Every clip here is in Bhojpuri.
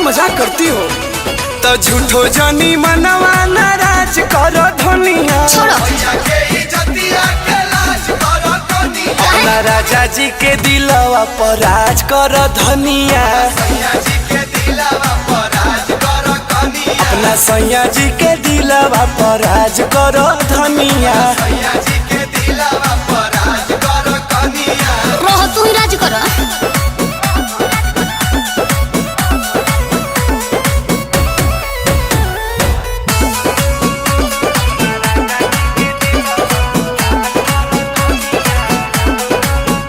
मजाक करती हो तो झूठो जानी मनवा नाराज करो धनिया। अपना राजा जी के दिलवा पर राज करो धनिया। अपना सैया जी के दिलवा पर राज करो धनिया। रह तू ही राज कर।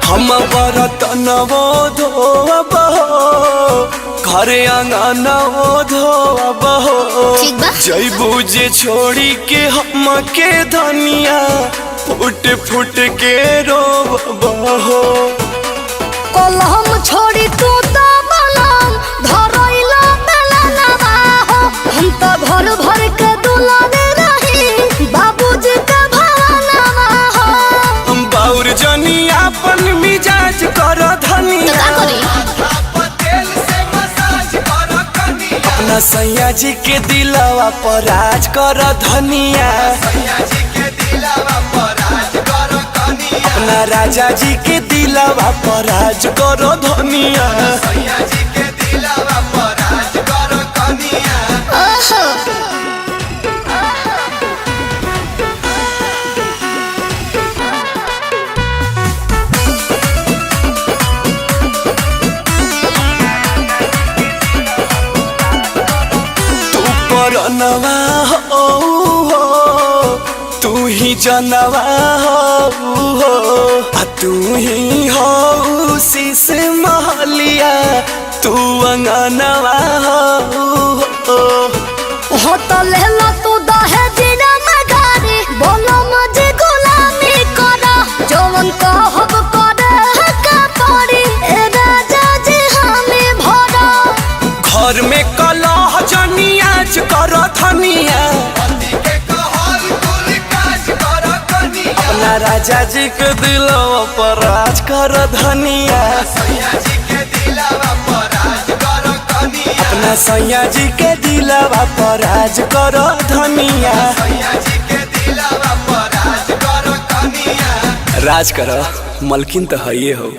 हम बरतनवो धोब घरे अंगनवो धोब जैबू जे छोड़ी के हम के धनिया फुट फुट के रोब हो। कलम छोड़ी तू तो बलम धरैला बेलनवा हो। हम तो घर भर के दुलारे रही बाबूजी के भवनवा हो। बाउर जनी अपन मिजाज कर धनिया। अपना सैया जी के दिलवा पर राज कर धनिया। अपना राजा जी के दिलवा पर राज करो धनिया। तू परनवा हो तू ही जनवा हो आ तू ही हो शीश महलिया तू अंगनवा हो। तो ले लो तू दहेज में गाड़ी बोलो मुझे गुलामी करो जवन कहब करे का पड़ी ए राजा जी हमें भरो। घर में कलह जनियाज कर धनिया। अपना राजा जी के दिलवा पर राज कर धनिया। अपना सैया जी के दिलवा पर राज करो धनिया। राज करो मलकिन तो है हो।